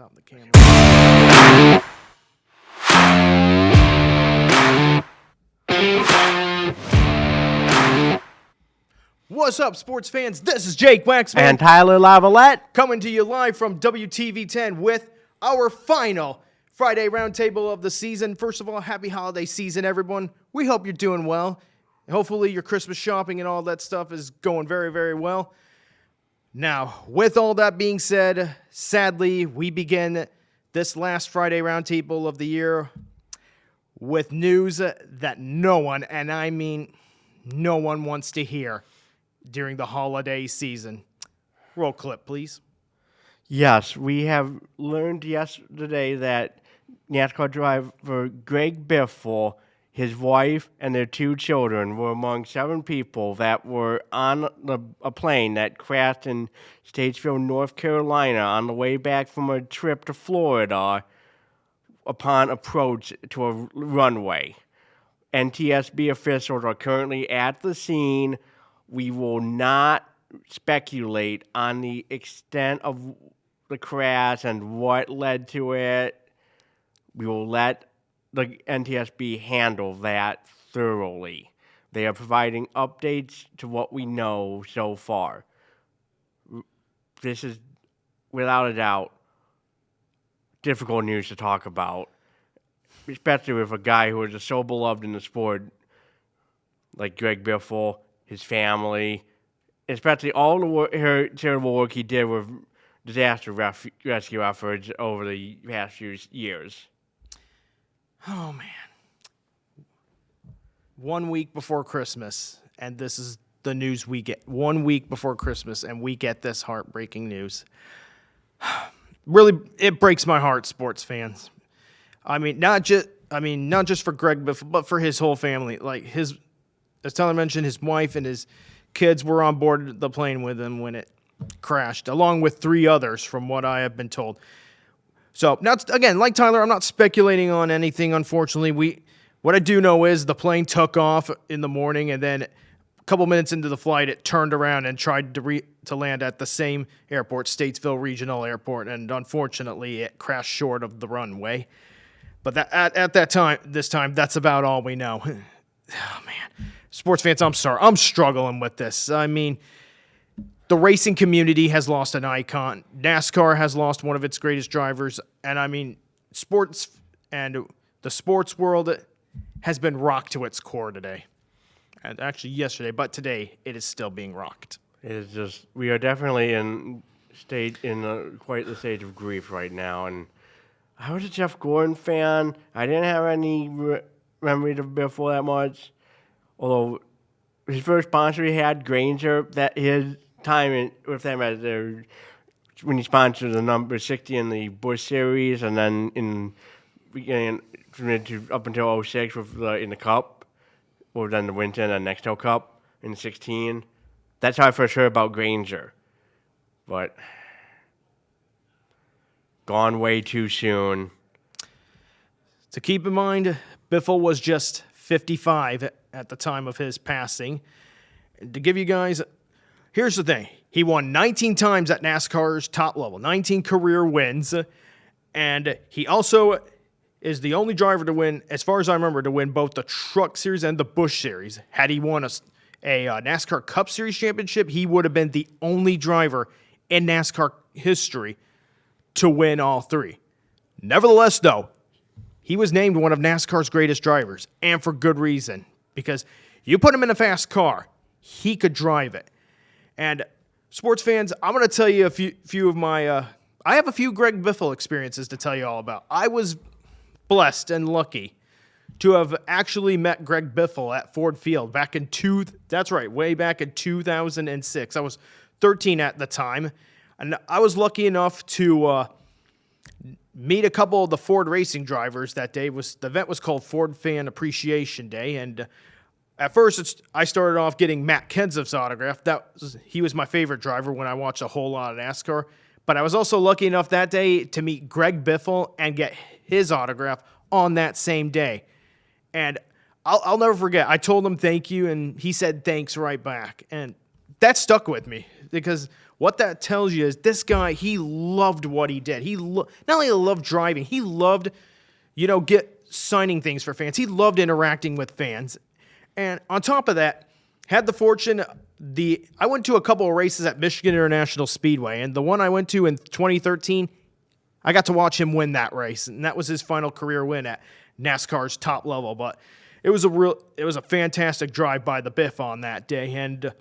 top of the camera. What's up, sports fans? This is Jake Waxman. And Tyler Lavalette. Coming to you live from WTV10 with our final Friday Roundtable of the season. First of all, happy holiday season, everyone. We hope you're doing well. Hopefully your Christmas shopping and all that stuff is going very, very well. Now, with all that being said, sadly, we begin this last Friday Roundtable of the year with news that no one, and I mean no one, wants to hear during the holiday season. Roll clip, please. Yes, we have learned yesterday that NASCAR driver Greg Biffle, his wife, and their 2 children were among 7 people that were on a plane that crashed in Statesville, North Carolina on the way back from a trip to Florida upon approach to a runway. NTSB officials are currently at the scene. We will not speculate on the extent of the crash and what led to it. We will let the NTSB handle that thoroughly. They are providing updates to what we know so far. This is, without a doubt, difficult news to talk about, especially with a guy who is so beloved in the sport, like Greg Biffle, his family, especially all the charitable work he did with disaster rescue efforts over the past few years. Oh, man. 1 week before Christmas, and this is the news we get. 1 week before Christmas, and we get this heartbreaking news. Really, it breaks my heart, sports fans. I mean, not just for Greg Biffle, but for his whole family. Like as Tyler mentioned, his wife and his kids were on board the plane with him when it crashed, along with 3 others, from what I have been told. So, now, again, like Tyler, I'm not speculating on anything, unfortunately. What I do know is the plane took off in the morning, and then a couple minutes into the flight, it turned around and tried to land at the same airport, Statesville Regional Airport, and unfortunately, it crashed short of the runway. But at that time, that's about all we know. Oh, man. Sports fans, I'm sorry. I'm struggling with this. I mean, the racing community has lost an icon. NASCAR has lost one of its greatest drivers. And, I mean, sports and the sports world has been rocked to its core today. And actually yesterday, but today it is still being rocked. It is just, we are definitely in quite the stage of grief right now. And I was a Jeff Gordon fan. I didn't have any memory of Biffle that much. Although his first sponsor he had, Granger, that his time with them as when he sponsored the number 60 in the Busch Series, and then in beginning up until 06 in the Cup, or then the Winton and Nextel Cup in 16. That's how I first heard about Granger. But gone way too soon. To keep in mind, Biffle was just 55 at the time of his passing. And to give you guys, here's the thing. He won 19 times at NASCAR's top level, 19 career wins. And he also is the only driver to win, as far as I remember, to win both the Truck Series and the Busch Series. Had he won a NASCAR Cup Series championship, he would have been the only driver in NASCAR history to win all 3. Nevertheless, though, he was named one of NASCAR's greatest drivers, and for good reason, because you put him in a fast car, he could drive it. And sports fans, I'm going to tell you a few of my I have a few Greg Biffle experiences to tell you all about. I was blessed and lucky to have actually met Greg Biffle at Ford Field back in way back in 2006. I was 13 at the time, and I was lucky enough to meet a couple of the Ford racing drivers that day. The event was called Ford Fan Appreciation Day, and at first I started off getting Matt Kenseth's autograph. He was my favorite driver when I watched a whole lot of NASCAR. But I was also lucky enough that day to meet Greg Biffle and get his autograph on that same day. And I'll never forget. I told him thank you, and he said thanks right back. And that stuck with me because what that tells you is this guy, he loved what he did. Not only loved driving, he loved, signing things for fans. He loved interacting with fans. And on top of that, had the fortune, I went to a couple of races at Michigan International Speedway, and the one I went to in 2013, I got to watch him win that race, and that was his final career win at NASCAR's top level. But it was a fantastic drive by the Biff on that day. And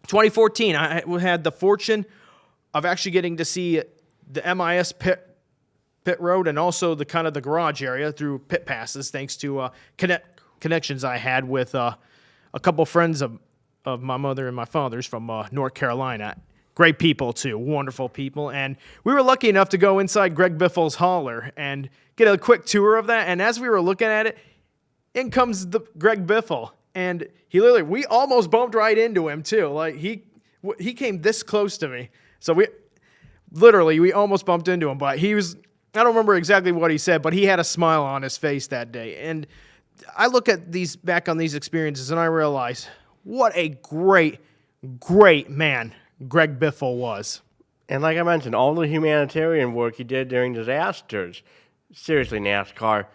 2014, I had the fortune of actually getting to see the MIS pit road and also the kind of the garage area through pit passes, thanks to connections I had with a couple friends of my mother and my father's from North Carolina. Great people, too. Wonderful people. And we were lucky enough to go inside Greg Biffle's hauler and get a quick tour of that. And as we were looking at it, in comes the Greg Biffle. And we almost bumped right into him, too. Like, he came this close to me. So we almost bumped into him. But I don't remember exactly what he said, but he had a smile on his face that day. And I look at back on these experiences, and I realize what a great, great man Greg Biffle was. And like I mentioned, all the humanitarian work he did during disasters. Seriously, NASCAR,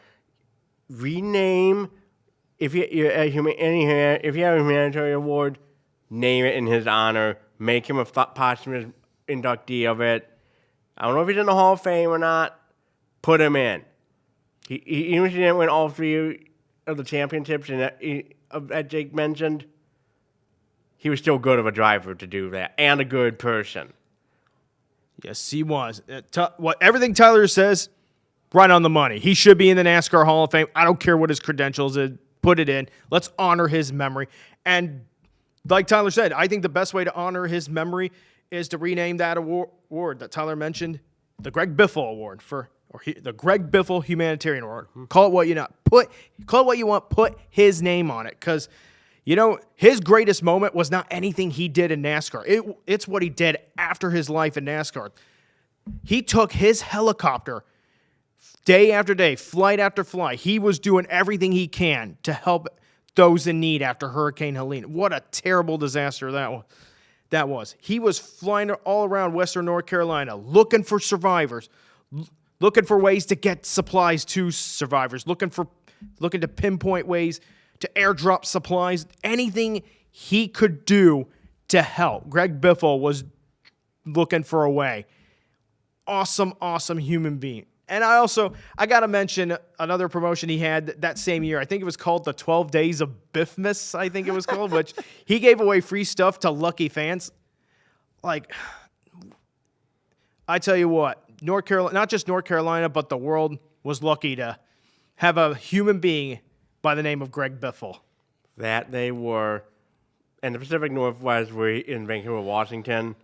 rename, if you have a humanitarian award, name it in his honor. Make him a posthumous inductee of it. I don't know if he's in the Hall of Fame or not. Put him in. Even if he didn't win all three of the championships that Jake mentioned, he was still good of a driver to do that, and a good person. Yes, he was. Everything Tyler says, right on the money. He should be in the NASCAR Hall of Fame. I don't care what his credentials is. Put it in. Let's honor his memory. And like Tyler said, I think the best way to honor his memory is to rename that award that Tyler mentioned, the Greg Biffle Award, the Greg Biffle Humanitarian Award. Call it what you want. Put his name on it, because his greatest moment was not anything he did in NASCAR. It's what he did after his life in NASCAR. He took his helicopter day after day, flight after flight. He was doing everything he can to help those in need after Hurricane Helene. What a terrible disaster that was. He was flying all around Western North Carolina looking for survivors, looking for ways to get supplies to survivors, looking to pinpoint ways to airdrop supplies, anything he could do to help. Greg Biffle was looking for a way. Awesome, awesome human being. And I got to mention another promotion he had that same year. I think it was called the 12 Days of Biffmas, I think it was called, which he gave away free stuff to lucky fans. Like, I tell you what, North Carolina, not just North Carolina, but the world was lucky to have a human being by the name of Greg Biffle. That they were. And the Pacific Northwest were in Vancouver, Washington,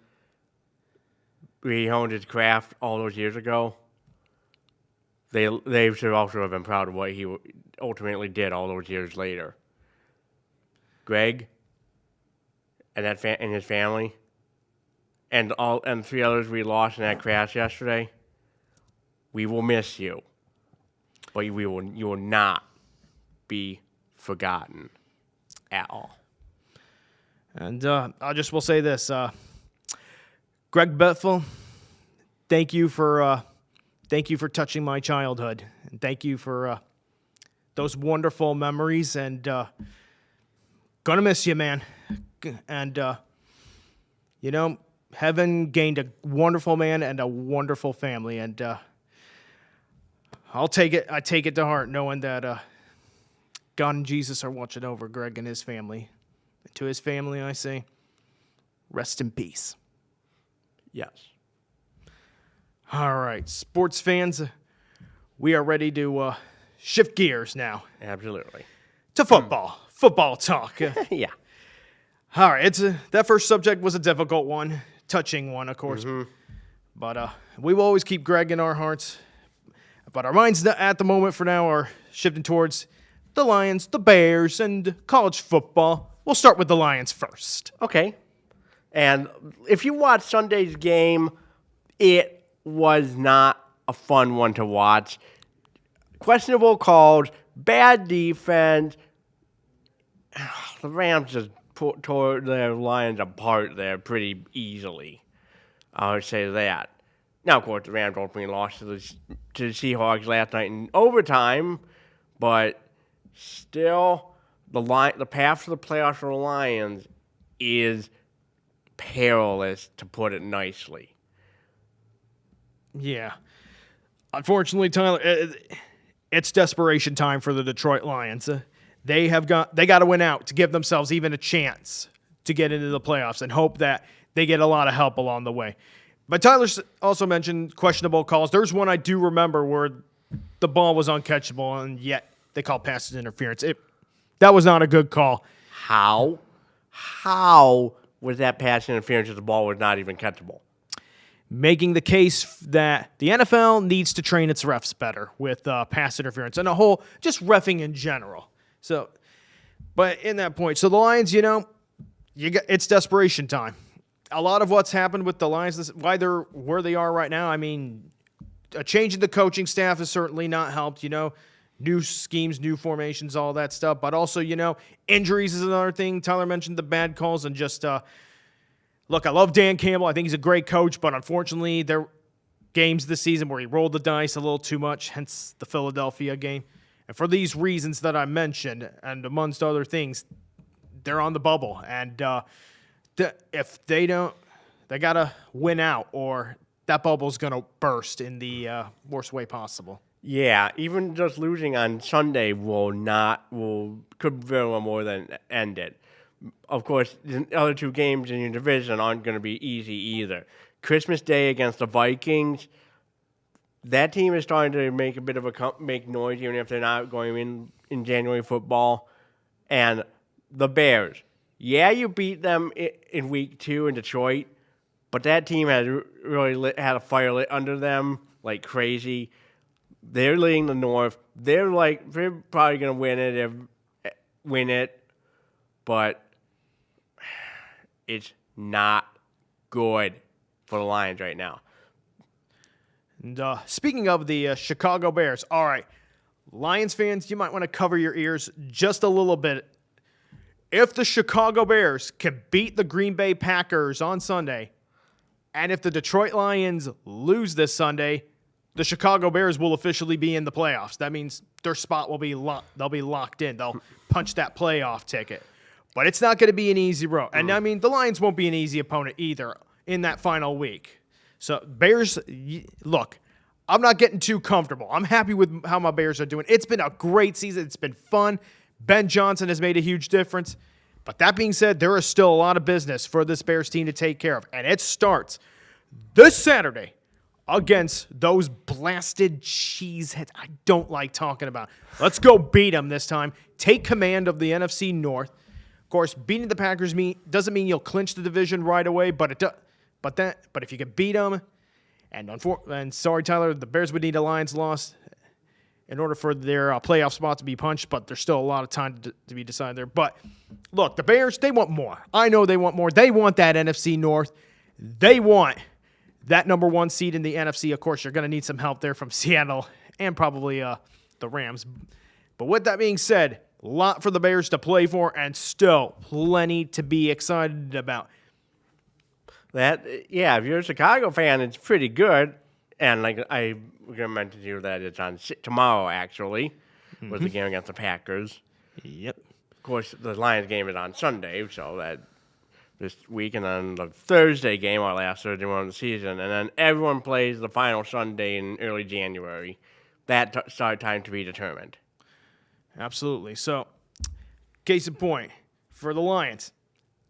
where he honed his craft all those years ago. They should also have been proud of what he ultimately did all those years later. Greg and his family and three others we lost in that crash yesterday. We will miss you, but you will not be forgotten at all. And will say this, Greg Biffle, thank you for touching my childhood, and thank you for those wonderful memories. And gonna miss you, man. And heaven gained a wonderful man and a wonderful family, and I take it to heart, knowing that God and Jesus are watching over Greg and his family. And to his family, I say, rest in peace. Yes. All right, sports fans, we are ready to shift gears now. Absolutely. To football. Football talk. Yeah. All right, that first subject was a difficult one, touching one, of course. Mm-hmm. But we will always keep Greg in our hearts. But our minds at the moment for now are shifting towards the Lions, the Bears, and college football. We'll start with the Lions first. Okay. And if you watch Sunday's game, it was not a fun one to watch. Questionable calls, bad defense. The Rams just tore their Lions apart there pretty easily. I would say that. Now, of course, the Rams ultimately lost to the Seahawks last night in overtime, but still, the path to the playoffs for the Lions is perilous, to put it nicely. Yeah. Unfortunately, Tyler, it's desperation time for the Detroit Lions. They got to win out to give themselves even a chance to get into the playoffs and hope that they get a lot of help along the way. But Tyler also mentioned questionable calls. There's one I do remember where the ball was uncatchable, and yet they called pass interference. That was not a good call. How was that pass interference if the ball was not even catchable? Making the case that the NFL needs to train its refs better with pass interference and just reffing in general. So, but in that point, so the Lions, it's desperation time. A lot of what's happened with the Lions, why they're where they are right now, I mean, a change in the coaching staff has certainly not helped, new schemes, new formations, all that stuff. But also, injuries is another thing. Tyler mentioned the bad calls and just, look, I love Dan Campbell. I think he's a great coach, but unfortunately, there are games this season where he rolled the dice a little too much, hence the Philadelphia game. And for these reasons that I mentioned, and amongst other things, they're on the bubble. And if they don't, they got to win out, or that bubble's going to burst in the worst way possible. Yeah, even just losing on Sunday could very well more than end it. Of course, the other two games in your division aren't going to be easy either. Christmas Day against the Vikings, that team is starting to make a bit of make noise, even if they're not going in January football. And the Bears, yeah, you beat them in week 2 in Detroit, but that team had really had a fire lit under them like crazy. They're leading the North. They're probably going to win it, but it's not good for the Lions right now. And speaking of the Chicago Bears, all right, Lions fans, you might want to cover your ears just a little bit. If the Chicago Bears can beat the Green Bay Packers on Sunday, and if the Detroit Lions lose this Sunday, the Chicago Bears will officially be in the playoffs. That means their spot will be they'll be locked in. They'll punch that playoff ticket. But it's not going to be an easy road. And I mean, the Lions won't be an easy opponent either in that final week. So Bears, look, I'm not getting too comfortable. I'm happy with how my Bears are doing. It's been a great season. It's been fun. Ben Johnson has made a huge difference. But that being said, there is still a lot of business for this Bears team to take care of. And it starts this Saturday against those blasted cheeseheads I don't like talking about. Let's go beat them this time. Take command of the NFC North. Of course, beating the Packers doesn't mean you'll clinch the division right away, but if you can beat them, and sorry, Tyler, the Bears would need a Lions loss in order for their playoff spot to be punched, but there's still a lot of time to be decided there. But look, the Bears, they want more. I know they want more. They want that NFC North. They want that number 1 seed in the NFC. Of course, you're going to need some help there from Seattle and probably the Rams. But with that being said, a lot for the Bears to play for and still plenty to be excited about. If you're a Chicago fan, it's pretty good. And like I was going to mention to you that it's on tomorrow, actually, with the game against the Packers. Yep. Of course, the Lions game is on Sunday, so that this week, and then the Thursday game, our last Thursday one of the season, and then everyone plays the final Sunday in early January. That start time to be determined. Absolutely. So, case in point, for the Lions,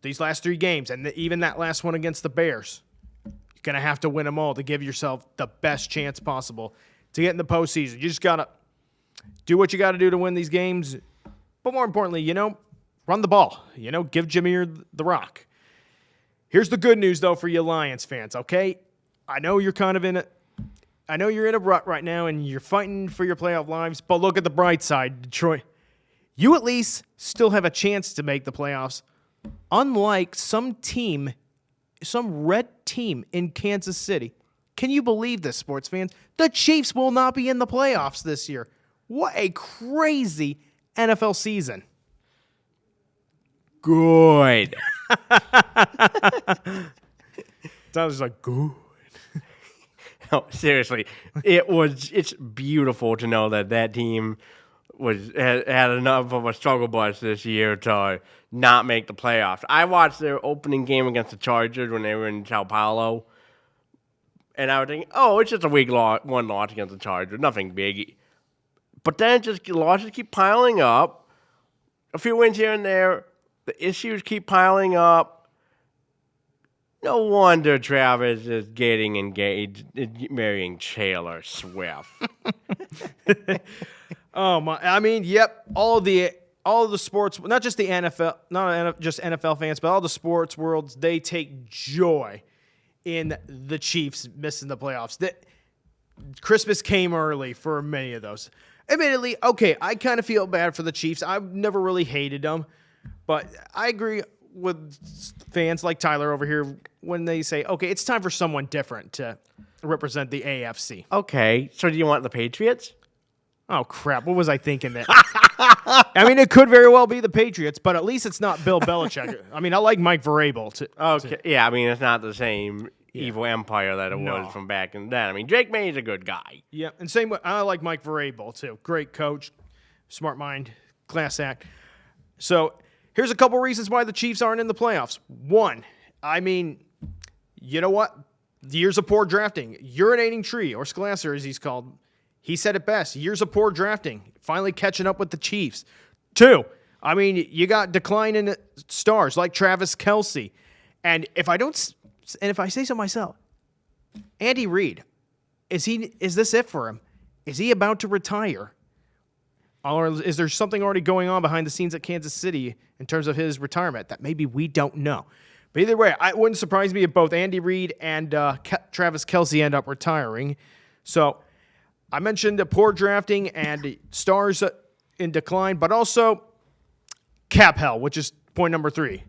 these last 3 games, and even that last one against the Bears, you're going to have to win them all to give yourself the best chance possible to get in the postseason. You just got to do what you got to do to win these games. But more importantly, run the ball. Give Jameer the rock. Here's the good news, though, for you Lions fans, okay? I know you're in a rut right now, and you're fighting for your playoff lives, but look at the bright side, Detroit. You at least still have a chance to make the playoffs, unlike some red team in Kansas City. Can you believe this, sports fans? The Chiefs will not be in the playoffs this year. What a crazy NFL season. Good. Tyler's like, good. No, seriously, it's beautiful to know that team had enough of a struggle bus this year to not make the playoffs. I watched their opening game against the Chargers when they were in Sao Paulo, and I was thinking, oh, it's just a one loss against the Chargers, nothing big. But then losses keep piling up. A few wins here and there. The issues keep piling up. No wonder Travis is getting engaged, marrying Taylor Swift. Oh my! I mean, yep. All of the sports, not just the NFL, not just NFL fans, but all the sports worlds, they take joy in the Chiefs missing the playoffs. Christmas came early for many of those. Admittedly, okay, I kind of feel bad for the Chiefs. I've never really hated them, but I agree with fans like Tyler over here when they say, okay, it's time for someone different to represent the AFC. Okay, so do you want the Patriots? Oh, crap. What was I thinking there? I mean, it could very well be the Patriots, but at least it's not Bill Belichick. I mean, I like Mike Vrabel. Okay, yeah, I mean, it's not the same evil empire that it was from back in then. I mean, Drake May's a good guy. Yeah, and same way, I like Mike Vrabel, too. Great coach, smart mind, class act. So here's a couple reasons why the Chiefs aren't in the playoffs. One, I mean, you know what? Years of poor drafting. Urinating tree, or Schlasser as he's called. He said it best. Years of poor drafting. Finally catching up with the Chiefs. Two, I mean, you got declining stars like Travis Kelce. And if I say so myself, Andy Reid, is this it for him? Is he about to retire? Or is there something already going on behind the scenes at Kansas City in terms of his retirement that maybe we don't know? But either way, it wouldn't surprise me if both Andy Reid and Travis Kelce end up retiring. So I mentioned the poor drafting and stars in decline, but also cap hell, which is point number 3.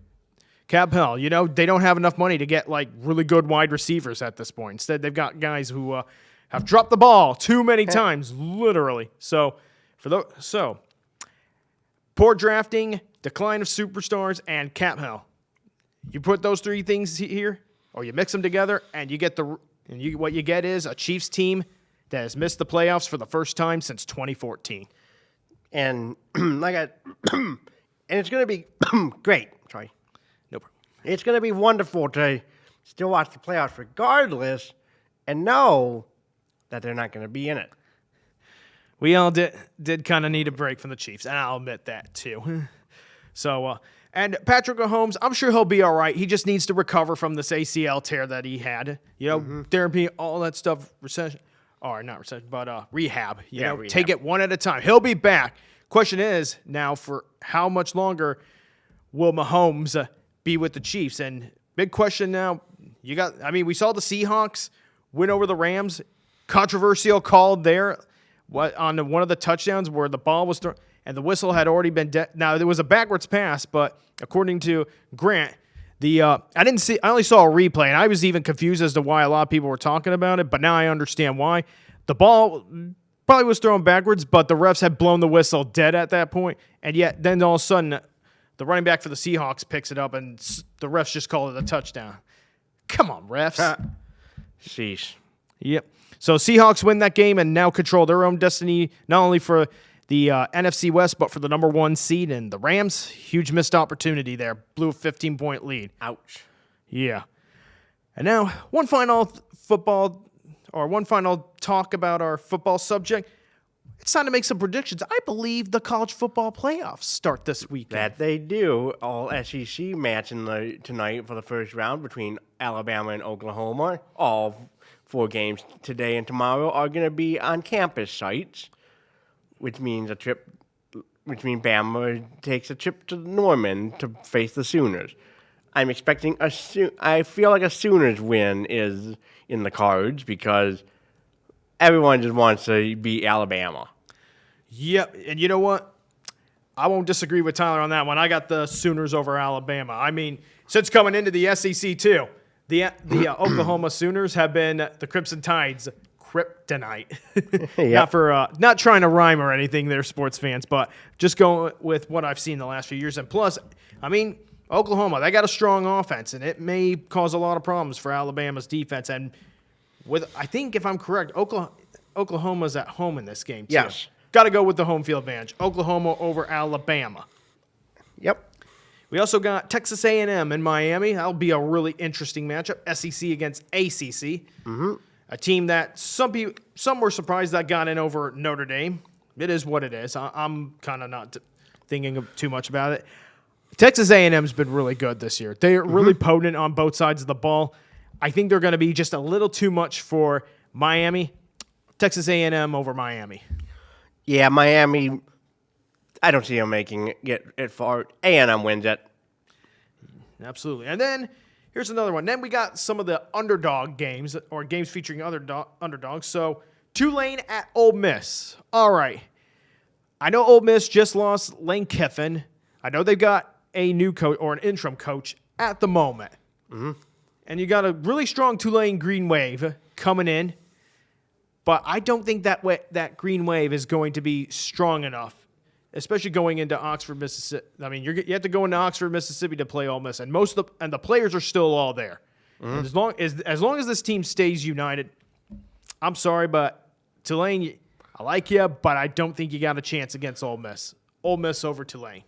Cap hell. You know, they don't have enough money to get like really good wide receivers at this point. Instead, they've got guys who have dropped the ball too many times, literally. So poor drafting, decline of superstars, and cap hell. You put those 3 things here, or you mix them together, and you get what you get is a Chiefs team that has missed the playoffs for the first time since 2014. And and it's going to be great. Sorry. No problem. It's going to be wonderful to still watch the playoffs regardless and know that they're not going to be in it. We all did kind of need a break from the Chiefs, and I'll admit that too. So, and Patrick Mahomes, I'm sure he'll be all right. He just needs to recover from this ACL tear that he had. You know, therapy, all that stuff, rehab. You know, rehab. Take it one at a time. He'll be back. Question is now, for how much longer will Mahomes be with the Chiefs? And big question now. We saw the Seahawks win over the Rams. Controversial call there. On one of the touchdowns where the ball was thrown and the whistle had already been now there was a backwards pass, but according to Grant, I only saw a replay, and I was even confused as to why a lot of people were talking about it, but now I understand why. The ball probably was thrown backwards, but the refs had blown the whistle dead at that point, and yet then all of a sudden the running back for the Seahawks picks it up and the refs just call it a touchdown. Come on, refs. Sheesh. Yep. So Seahawks win that game and now control their own destiny, not only for the NFC West, but for the number 1 seed. And the Rams, huge missed opportunity there. Blew a 15-point lead. Ouch. Yeah. And now, one final talk about our football subject. It's time to make some predictions. I believe the college football playoffs start this weekend. That they do. All SEC match tonight for the first round between Alabama and Oklahoma. All 4 games today and tomorrow are going to be on campus sites, which means Bama takes a trip to Norman to face the Sooners. I'm expecting I feel like a Sooners win is in the cards because everyone just wants to beat Alabama. Yep, and you know what? I won't disagree with Tyler on that one. I got the Sooners over Alabama. I mean, since coming into the SEC too, the Oklahoma Sooners have been the Crimson Tide's kryptonite. Yep. Not trying to rhyme or anything there, sports fans, but just going with what I've seen the last few years. And plus, I mean, Oklahoma, they got a strong offense, and it may cause a lot of problems for Alabama's defense. And I think if I'm correct, Oklahoma's at home in this game too. Yes. Got to go with the home field advantage. Oklahoma over Alabama. Yep. We also got Texas A&M in Miami. That'll be a really interesting matchup. SEC against ACC. Mm-hmm. A team that some were surprised that got in over Notre Dame. It is what it is. I'm kind of not thinking too much about it. Texas A&M's been really good this year. They're really potent on both sides of the ball. I think they're going to be just a little too much for Miami. Texas A&M over Miami. Yeah, Miami, I don't see them making it far. A&M wins it. Absolutely. And then here's another one. Then we got some of the underdog games, or games featuring underdogs. So Tulane at Ole Miss. All right. I know Ole Miss just lost Lane Kiffin. I know they've got a new coach or an interim coach at the moment. Mm-hmm. And you got a really strong Tulane Green Wave coming in. But I don't think that Green Wave is going to be strong enough, especially going into Oxford, Mississippi. I mean, you have to go into Oxford, Mississippi to play Ole Miss, and the players are still all there. Mm-hmm. As long as this team stays united, I'm sorry, but Tulane, I like you, but I don't think you got a chance against Ole Miss. Ole Miss over Tulane.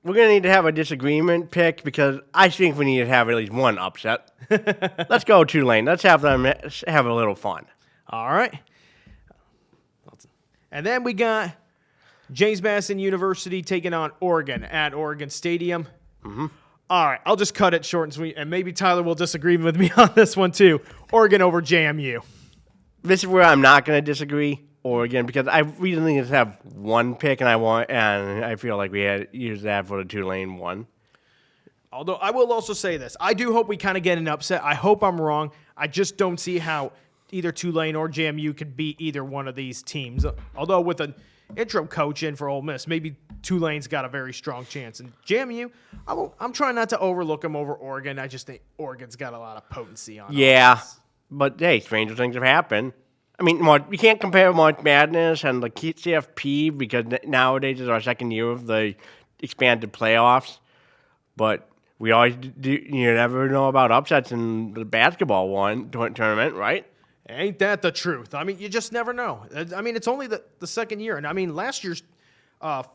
We're going to need to have a disagreement pick because I think we need to have at least one upset. Let's go Tulane. Let's have them have a little fun. All right. And then we got James Madison University taking on Oregon at Oregon Stadium. Mm-hmm. All right. I'll just cut it short and sweet, and maybe Tyler will disagree with me on this one too. Oregon over JMU. This is where I'm not going to disagree. Oregon, because I really just have one pick, and I feel like we had used that for the Tulane one. Although I will also say this, I do hope we kind of get an upset. I hope I'm wrong. I just don't see how either Tulane or JMU could beat either one of these teams. Although with an interim coach in for Ole Miss, maybe Tulane's got a very strong chance. And JMU, I'm trying not to overlook them over Oregon. I just think Oregon's got a lot of potency on it. Yeah, but hey, stranger things have happened. I mean, you can't compare March Madness and the CFP because nowadays is our second year of the expanded playoffs. But we always do. You never know about upsets in the basketball tournament, right? Ain't that the truth? I mean, you just never know. I mean, it's only the second year, and I mean, last year's college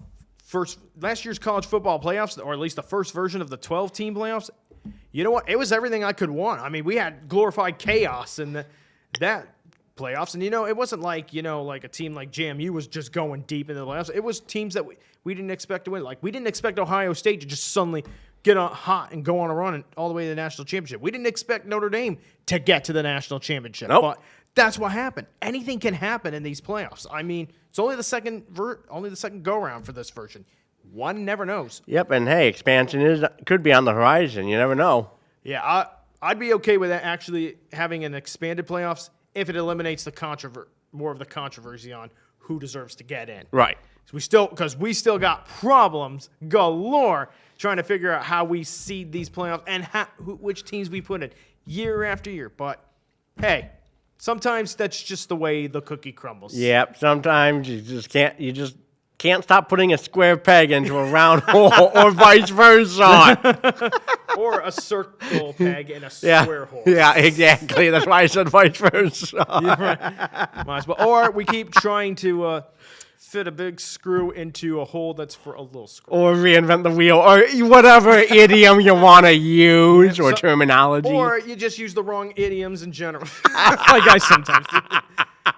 football playoffs, or at least the first version of the 12-team playoffs. You know what? It was everything I could want. I mean, we had glorified chaos in that playoffs, and it wasn't like like a team like JMU was just going deep into the playoffs. It was teams that we didn't expect to win. Like we didn't expect Ohio State to just suddenly get hot and go on a run and all the way to the national championship. We didn't expect Notre Dame to get to the national championship. Nope. But that's what happened. Anything can happen in these playoffs. I mean, it's only the second go round for this version. One never knows. Yep, and hey, expansion could be on the horizon. You never know. Yeah, I'd be okay with that actually having an expanded playoffs if it eliminates more of the controversy on who deserves to get in. Right. So we still got problems galore trying to figure out how we seed these playoffs and which teams we put in year after year. But hey, sometimes that's just the way the cookie crumbles. Yep. Sometimes you just can't stop putting a square peg into a round hole, or vice versa. Or a circle peg in a square hole. Yeah, exactly. That's why I said vice versa. Right. Might as well. Or we keep trying to fit a big screw into a hole that's for a little screw. Or reinvent the wheel, or whatever idiom you want to use, or terminology. Or you just use the wrong idioms in general. Like I sometimes do.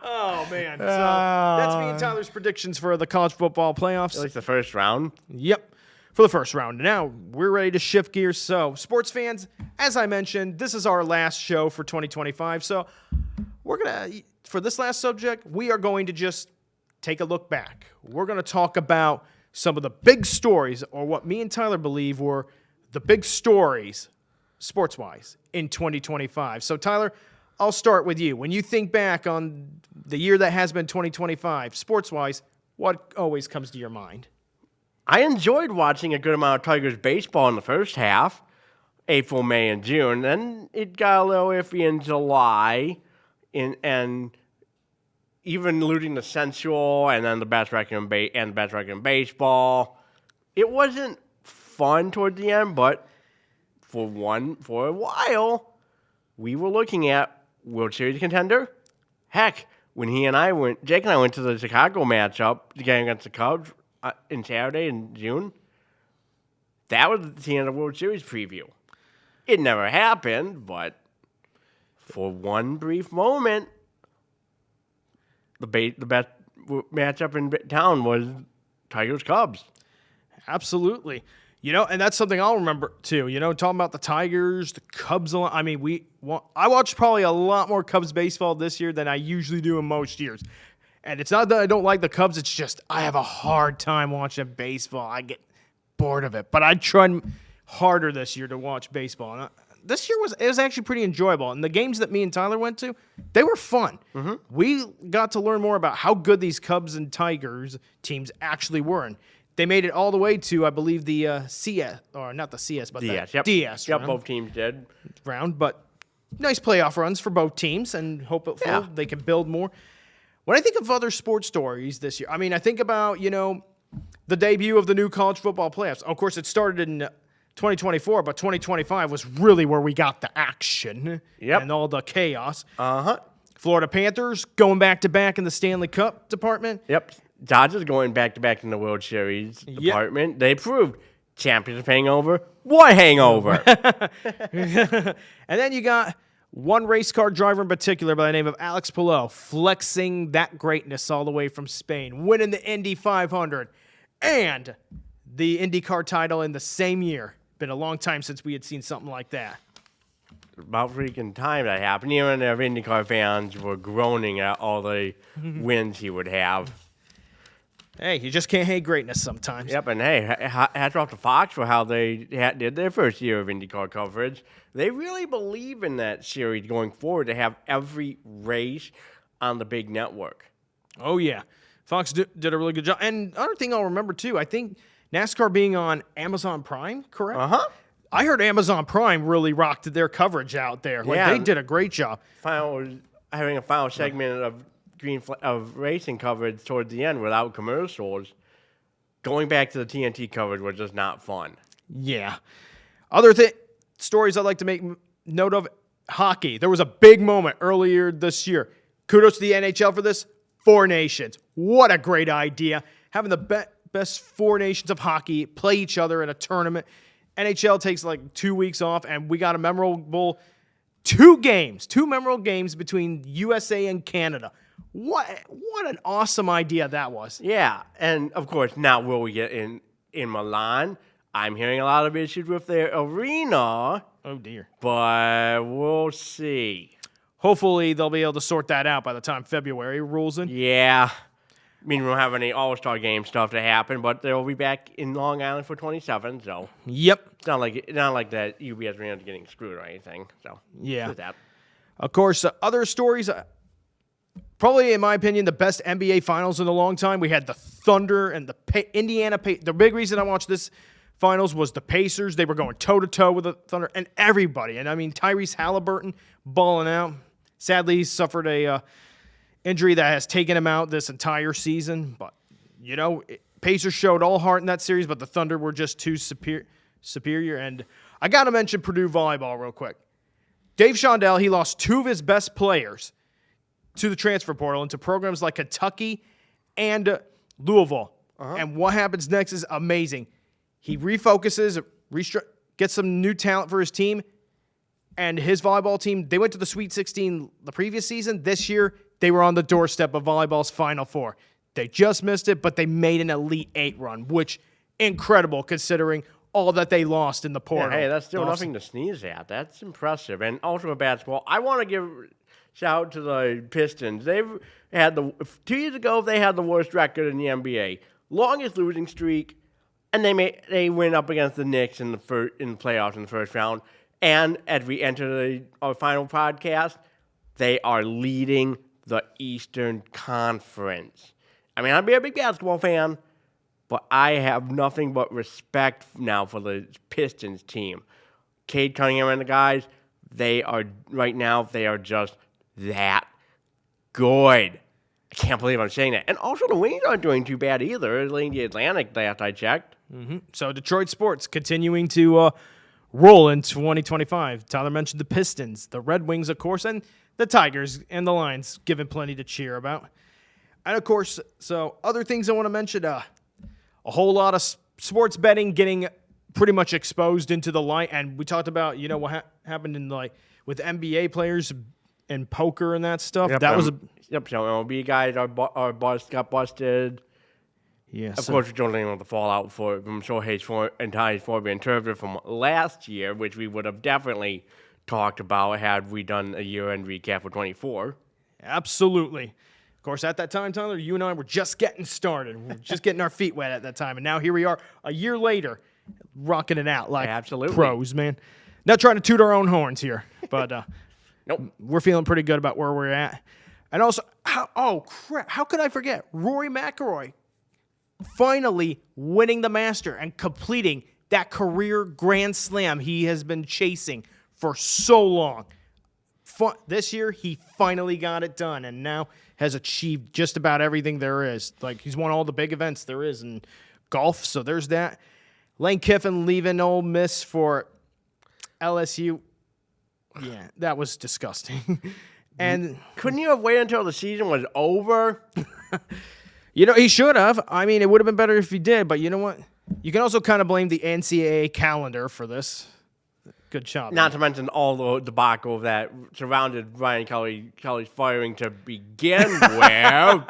Oh, man. So that's me and Tyler's predictions for the college football playoffs. At least the first round. Yep. For the first round. Now, we're ready to shift gears. So, sports fans, as I mentioned, this is our last show for 2025. So, for this last subject, we are going to just take a look back. We're going to talk about some of the big stories, or what me and Tyler believe were the big stories, sports-wise, in 2025. So, Tyler, I'll start with you. When you think back on the year that has been 2025, sports-wise, what always comes to your mind? I enjoyed watching a good amount of Tigers baseball in the first half, April, May, and June. Then it got a little iffy in July, and even losing the Central and then the best record in baseball. It wasn't fun toward the end, but for a while, we were looking at World Series contender. Heck, when Jake and I went to the Chicago matchup, the game against the Cubs in Saturday in June, that was the end of the World Series preview. It never happened, but for one brief moment, the best matchup in town was Tigers-Cubs. Absolutely. And that's something I'll remember too. Talking about the Tigers, the Cubs. I mean, I watched probably a lot more Cubs baseball this year than I usually do in most years. And it's not that I don't like the Cubs. It's just I have a hard time watching baseball. I get bored of it. But I tried harder this year to watch baseball. And this year was actually pretty enjoyable. And the games that me and Tyler went to, they were fun. Mm-hmm. We got to learn more about how good these Cubs and Tigers teams actually were. And they made it all the way to, I believe, the CS, or not the CS, but DS. The DS. Yep, both teams did. Round, but nice playoff runs for both teams, and hopefully they can build more. When I think of other sports stories this year, I mean, I think about, the debut of the new college football playoffs. Of course, it started in 2024, but 2025 was really where we got the action and all the chaos. Uh-huh. Florida Panthers going back-to-back in the Stanley Cup department. Yep. Dodgers going back-to-back in the World Series department. They proved championship hangover, what hangover? And then you got one race car driver in particular by the name of Alex Palou flexing that greatness all the way from Spain, winning the Indy 500 and the IndyCar title in the same year. Been a long time since we had seen something like that. About freaking time that happened. Even if IndyCar fans were groaning at all the wins he would have. Hey, you just can't hate greatness sometimes. Yep, and hey, hats off to Fox for how they did their first year of IndyCar coverage. They really believe in that series going forward to have every race on the big network. Oh, yeah. Fox did a really good job. And another thing I'll remember, too, I think NASCAR being on Amazon Prime, correct? Uh-huh. I heard Amazon Prime really rocked their coverage out there. They did a great job. Having a final segment of racing coverage towards the end without commercials, going back to the TNT coverage was just not fun. Yeah. Other stories I'd like to make note of, hockey. There was a big moment earlier this year. Kudos to the NHL for this. 4 nations. What a great idea. Having the best 4 nations of hockey play each other in a tournament. NHL takes like 2 weeks off, and we got a memorable 2 memorable games between USA and Canada. What an awesome idea that was. Yeah, and of course, now will we get in Milan? I'm hearing a lot of issues with their arena. Oh, dear. But we'll see. Hopefully, they'll be able to sort that out by the time February rolls in. Yeah. I mean, we don't have any All-Star Game stuff to happen, but they'll be back in Long Island for 27, so. Yep. It's not like that UBS arena is getting screwed or anything, so. Yeah. With that. Of course, other stories, probably, in my opinion, the best NBA Finals in a long time. We had the Thunder and the Indiana Pacers. The big reason I watched this Finals was the Pacers. They were going toe-to-toe with the Thunder and everybody. And, I mean, Tyrese Halliburton balling out. Sadly, he suffered a injury that has taken him out this entire season. But, Pacers showed all heart in that series, but the Thunder were just too superior. And I got to mention Purdue volleyball real quick. Dave Shondell, he lost 2 of his best players to the transfer portal into programs like Kentucky and Louisville. Uh-huh. And what happens next is amazing. He refocuses, gets some new talent for his team, and his volleyball team, they went to the Sweet 16 the previous season. This year, they were on the doorstep of volleyball's Final Four. They just missed it, but they made an Elite 8 run, which incredible considering all that they lost in the portal. Yeah, hey, that's still nothing to sneeze at. That's impressive. And also with basketball, I want to give shout out to the Pistons. They've had 2 years ago, they had the worst record in the NBA. Longest losing streak. And they went up against the Knicks in the playoffs in the first round. And as we enter our final podcast, they are leading the Eastern Conference. I mean, I'm a big basketball fan, but I have nothing but respect now for the Pistons team. Cade Cunningham and the guys, they are just that good. I can't believe I'm saying that. And also, the Wings aren't doing too bad either. They're leading the Atlantic last I checked. So Detroit sports continuing to roll in 2025. Tyler mentioned the Pistons, the Red Wings, of course, and the Tigers and the Lions, given plenty to cheer about. And, of course, so other things I want to mention, a whole lot of sports betting getting pretty much exposed into the light. And we talked about, what happened in with NBA players and poker and that stuff. Yep, that was so MLB guys got busted. Yeah, of course, we're dealing with the fallout from Shohei's entire former interpreter from last year, which we would have definitely talked about had we done a year-end recap for 24. Absolutely. Of course, at that time, Tyler, you and I were just getting started. We were just getting our feet wet at that time. And now here we are a year later, rocking it out like Absolutely. pros, man. Not trying to toot our own horns here, but Nope. We're feeling pretty good about where we're at. And also, how could I forget? Rory McIlroy finally winning the Master and completing that career Grand Slam he has been chasing for so long. This year, he finally got it done and now has achieved just about everything there is. Like, he's won all the big events there is in golf, so there's that. Lane Kiffin leaving Ole Miss for LSU. Yeah, that was disgusting. And couldn't you have waited until the season was over? He should have. I mean, it would have been better if he did, but you know what? You can also kind of blame the NCAA calendar for this. Good job. Not to mention all the debacle that surrounded Brian Kelly's firing to begin with.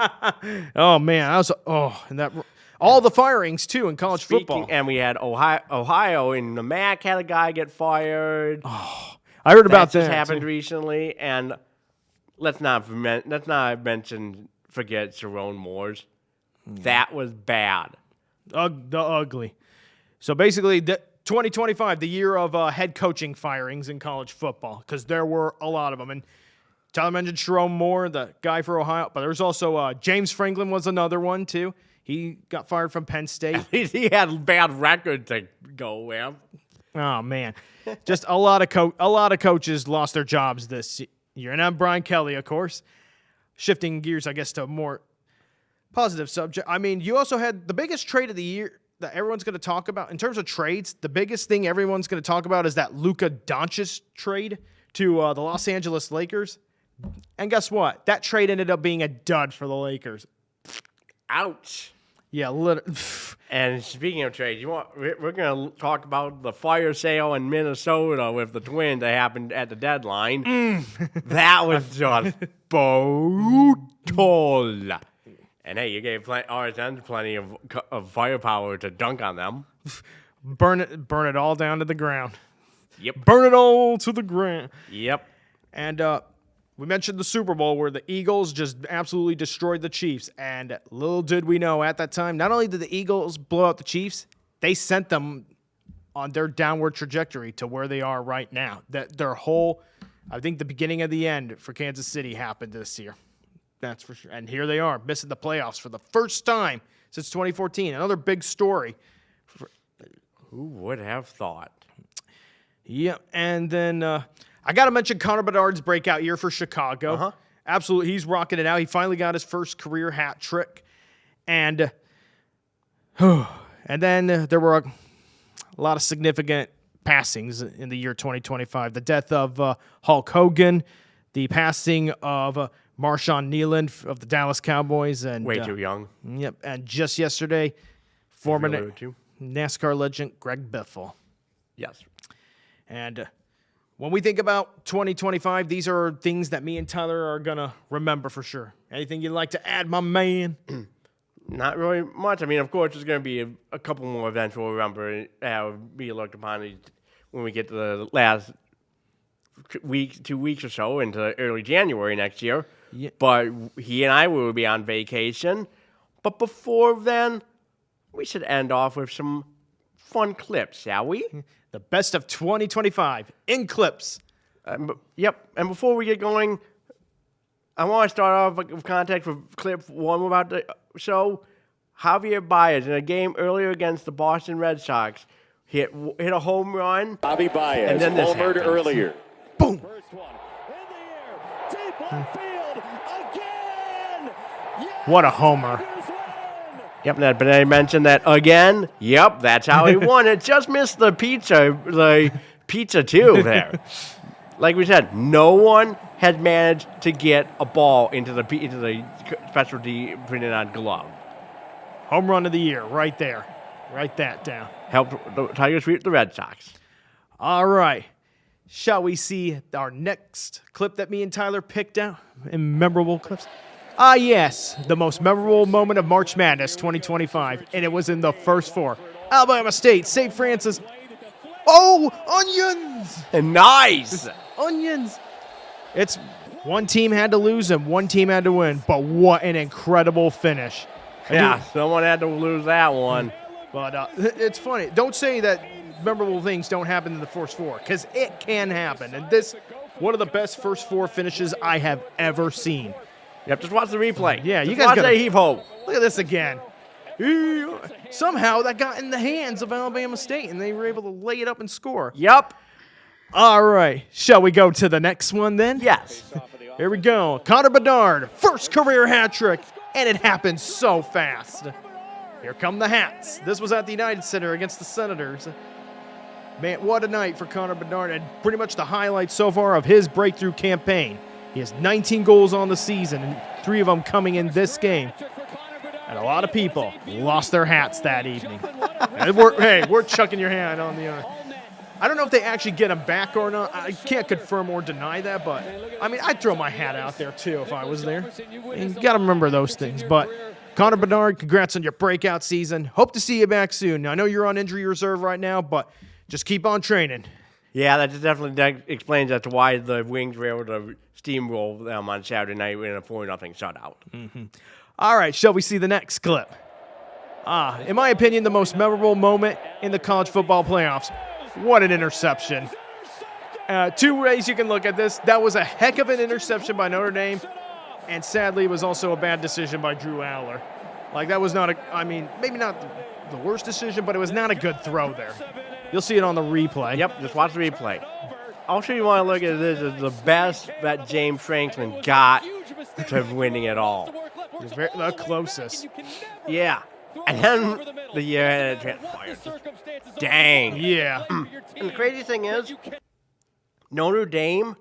Oh, man. And that all the firings, too, in college football. And we had Ohio in the MAC had a guy get fired. Oh, I heard about that. That happened recently. And let's not forget Sharon Moore's. That was bad. The ugly. So basically, 2025, the year of head coaching firings in college football, because there were a lot of them. And Tyler mentioned Sharon Moore, the guy for Ohio, but there's also James Franklin was another one, too. He got fired from Penn State. At least he had a bad record to go with. Oh, man. Just a lot of coaches lost their jobs this year. And I'm Brian Kelly, of course. Shifting gears, I guess, to a more positive subject. I mean, you also had the biggest trade of the year that everyone's going to talk about. In terms of trades, the biggest thing everyone's going to talk about is that Luka Doncic trade to the Los Angeles Lakers. And guess what? That trade ended up being a dud for the Lakers. Ouch. Yeah, And speaking of trades, we're going to talk about the fire sale in Minnesota with the Twins that happened at the deadline. That was just brutal. And hey, you gave RSN plenty of firepower to dunk on them. Burn it all down to the ground. Yep. Burn it all to the ground. Yep. And we mentioned the Super Bowl where the Eagles just absolutely destroyed the Chiefs. And little did we know at that time, not only did the Eagles blow out the Chiefs, they sent them on their downward trajectory to where they are right now. That I think the beginning of the end for Kansas City happened this year. That's for sure. And here they are, missing the playoffs for the first time since 2014. Another big story. Who would have thought? Yeah, and then I got to mention Connor Bedard's breakout year for Chicago. Uh-huh. Absolutely, he's rocking it out. He finally got his first career hat trick. And then there were a lot of significant passings in the year 2025. The death of Hulk Hogan, the passing of Marshawn Kneeland of the Dallas Cowboys. And way too young. Yep, and just yesterday, former NASCAR legend Greg Biffle. Yes. And when we think about 2025, these are things that me and Tyler are going to remember for sure. Anything you'd like to add, my man? Not really much. I mean, of course, there's going to be a couple more events we'll remember be looked upon when we get to the last 2 weeks or so into early January next year. Yeah. But he and I will be on vacation. But before then, we should end off with some fun clips, shall we? The best of 2025 in clips. Yep. And before we get going, I want to start off with context with clip one about the show. Javier Baez in a game earlier against the Boston Red Sox hit a home run. Javi Baez and then homered earlier. Boom. First one in the air, deep left field again. Yes, What a homer. Yep, but I mentioned that again. Yep, that's how he won it. Just missed the pizza too there. Like we said, no one has managed to get a ball into the specialty printed on glove. Home run of the year, right there. Write that down. Helped the Tigers sweep the Red Sox. All right. Shall we see our next clip that me and Tyler picked out in memorable clips? Ah, yes, the most memorable moment of March Madness 2025, and it was in the first four. Alabama State, St. Francis. Oh, onions! Nice. Onions! It's one team had to lose and one team had to win, but what an incredible finish. Yeah, someone had to lose that one. But it's funny. Don't say that memorable things don't happen in the first four, because it can happen. And this, one of the best first four finishes I have ever seen. Yep, just watch the replay. Yeah, just you guys watch gotta that heave ho. Look at this again. Somehow that got in the hands of Alabama State, and they were able to lay it up and score. Yep. All right. Shall we go to the next one then? Yes. Here we go. Connor Bedard, first career hat trick, and it happened so fast. Here come the hats. This was at the United Center against the Senators. Man, what a night for Connor Bedard, and pretty much the highlight so far of his breakthrough campaign. He has 19 goals on the season, and 3 of them coming in this game. And a lot of people lost their hats that evening. We're chucking your hand on the I don't know if they actually get them back or not. I can't confirm or deny that, but I mean, I'd throw my hat out there too if I was there. You got to remember those things. But Connor Bedard, congrats on your breakout season. Hope to see you back soon. I know you're on injury reserve right now, but just keep on training. Yeah, that definitely explains as to why the Wings were able to steamroll them on Saturday night in a 4-0 shutout. Mm-hmm. All right, shall we see the next clip? In my opinion, the most memorable moment in the college football playoffs. What an interception. 2 ways you can look at this. That was a heck of an interception by Notre Dame, and sadly, it was also a bad decision by Drew Aller. Like, that was not maybe not the worst decision, but it was not a good throw there. You'll see it on the replay. Yep, just watch the replay. Also, you want to look at this as the best that James Franklin got to winning it all. The closest. Yeah. And then the year had it transpired. Dang. Yeah. And the crazy thing is, Notre Dame,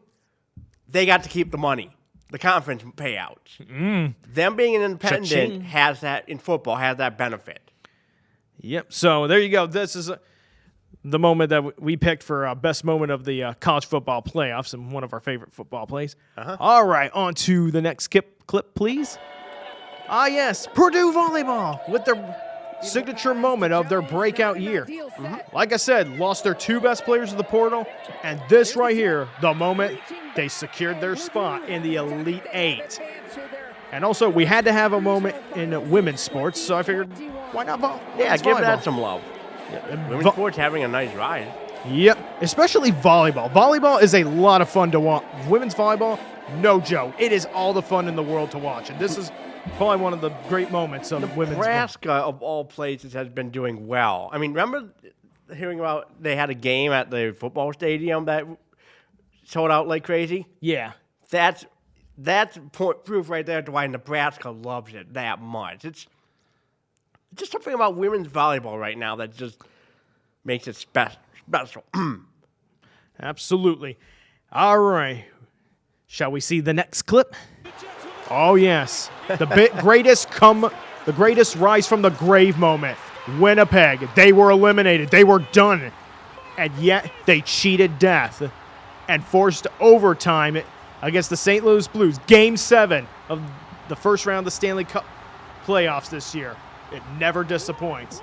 they got to keep the money, the conference payouts. Them being an independent Cha-ching. has that, in football, has that benefit. Yep. So there you go. This is the moment that we picked for best moment of the college football playoffs and one of our favorite football plays. All right, on to the next clip, please. Yes, Purdue volleyball with their signature moment of their breakout year. Like I said, lost their 2 best players of the portal, and this right here, the moment they secured their spot in the Elite 8. And also, we had to have a moment in women's sports, so I figured, why not volleyball? Yeah, give volleyball. that some love. Women's sports having a nice ride. Yep, especially volleyball. Volleyball is a lot of fun to watch. Women's volleyball, no joke. It is all the fun in the world to watch, and this is probably one of the great moments of women's volleyball. Nebraska, of all places, has been doing well. I mean, remember hearing about they had a game at the football stadium that sold out like crazy? Yeah. That's proof right there to why Nebraska loves it that much. It's just something about women's volleyball right now that just makes it special. Absolutely. All right. Shall we see the next clip? Oh, yes. The greatest rise from the grave moment. Winnipeg. They were eliminated. They were done. And yet they cheated death and forced overtime against the St. Louis Blues. Game 7 of the first round of the Stanley Cup playoffs this year. It never disappoints.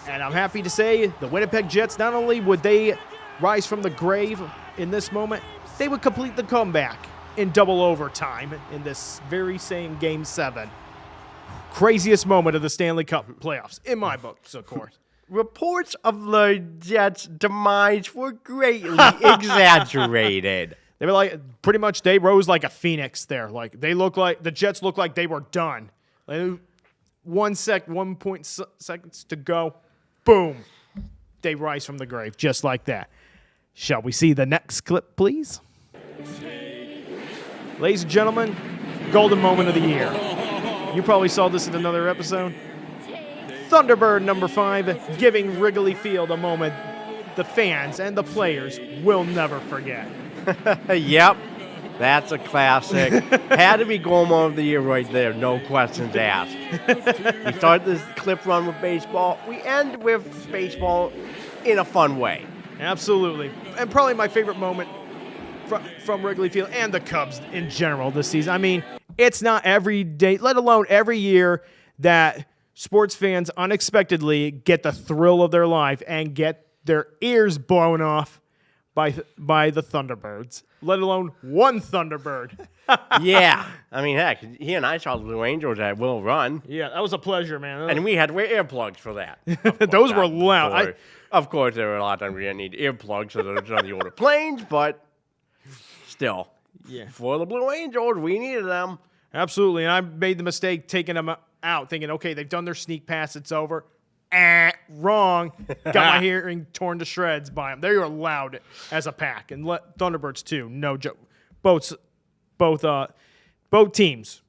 And I'm happy to say the Winnipeg Jets, not only would they rise from the grave in this moment, they would complete the comeback in double overtime in this very same Game 7. Craziest moment of the Stanley Cup playoffs, in my books, of course. Reports of the Jets' demise were greatly exaggerated. They were like, pretty much they rose like a phoenix there. Like the Jets looked like they were done. Like, 1 seconds to go. Boom. They rise from the grave just like that. Shall we see the next clip, please? Ladies and gentlemen, golden moment of the year. You probably saw this in another episode. Thunderbird number 5, giving Wrigley Field a moment the fans and the players will never forget. Yep, that's a classic. Had to be Goalman of the Year right there, no questions asked. We start this clip run with baseball. We end with baseball in a fun way. Absolutely. And probably my favorite moment from Wrigley Field and the Cubs in general this season. I mean, it's not every day, let alone every year, that sports fans unexpectedly get the thrill of their life and get their ears blown off by the Thunderbirds, let alone one Thunderbird. Yeah. I mean, heck, he and I saw the Blue Angels at Will Run. Yeah, that was a pleasure, man. And we had to wear earplugs for that. Those were loud. Of course, there were a lot of times we didn't need earplugs so there was on the older planes, but still, for the Blue Angels, we needed them. Absolutely, and I made the mistake taking them out, thinking, okay, they've done their sneak pass, it's over. Wrong. Got my hearing torn to shreds by them. They were loud as a pack, and Thunderbirds too. No joke. Both teams,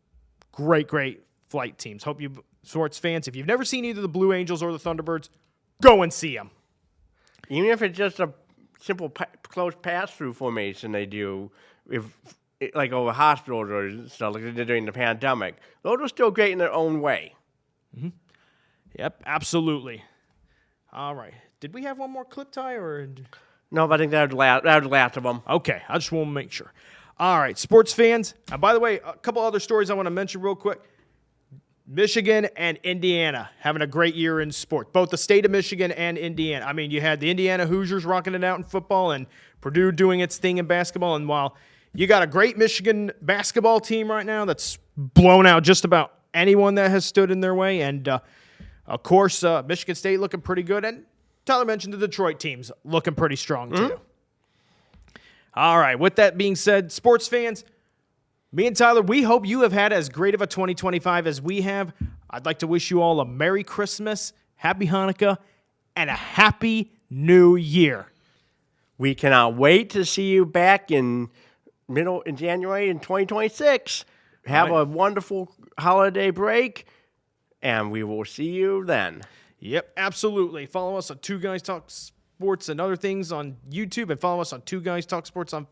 great flight teams. Hope you sports fans, if you've never seen either the Blue Angels or the Thunderbirds, go and see them. Even if it's just a simple close pass-through formation they do, like over hospitals or stuff like they did during the pandemic, those are still great in their own way. Mm-hmm. Yep, absolutely. All right. Did we have one more clip, Ty? Or no, but I think that was last of them. Okay, I just want to make sure. All right, sports fans. And by the way, a couple other stories I want to mention real quick. Michigan and Indiana having a great year in sport. Both the state of Michigan and Indiana. I mean, you had the Indiana Hoosiers rocking it out in football and Purdue doing its thing in basketball. And while you got a great Michigan basketball team right now that's blown out just about anyone that has stood in their way. And, of course, Michigan State looking pretty good. And Tyler mentioned the Detroit teams looking pretty strong, too. Mm-hmm. All right, with that being said, sports fans, me and Tyler, we hope you have had as great of a 2025 as we have. I'd like to wish you all a Merry Christmas, Happy Hanukkah, and a Happy New Year. We cannot wait to see you back in January in 2026. Have a wonderful holiday break, and we will see you then. Yep, absolutely. Follow us on Two Guys Talk Sports and other things on YouTube, and follow us on Two Guys Talk Sports on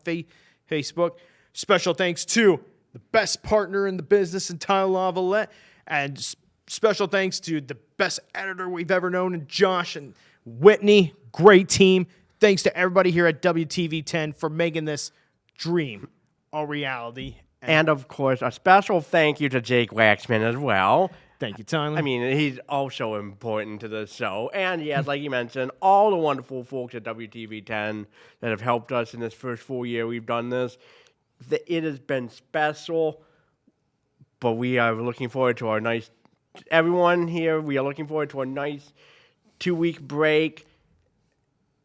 Facebook. Special thanks to the best partner in the business in Tyler Lavalette, and special thanks to the best editor we've ever known in Josh and Whitney. Great team. Thanks to everybody here at WTV10 for making this dream a reality. And of course, a special thank you to Jake Waxman as well. Thank you, Tyler. I mean, he's also important to the show. And yes, like you mentioned, all the wonderful folks at WTV10 that have helped us in this first full year we've done this. It has been special, but we are looking forward to everyone here, we are looking forward to a nice 2-week break,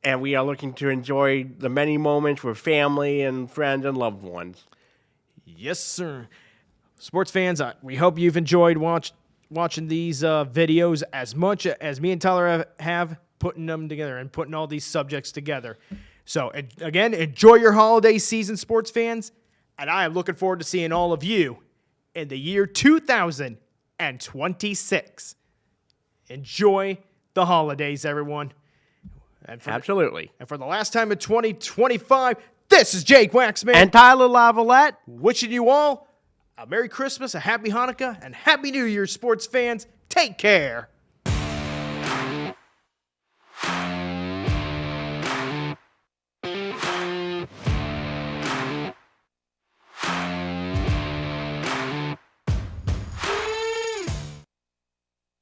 and we are looking to enjoy the many moments with family and friends and loved ones. Yes, sir. Sports fans, we hope you've enjoyed watching these videos as much as me and Tyler have putting them together and putting all these subjects together. So, again, enjoy your holiday season, sports fans, and I am looking forward to seeing all of you in the year 2026. Enjoy the holidays, everyone. Absolutely. And for the last time in 2025, this is Jake Waxman. And Tyler Lavalette. Wishing you all a Merry Christmas, a Happy Hanukkah, and Happy New Year, sports fans. Take care.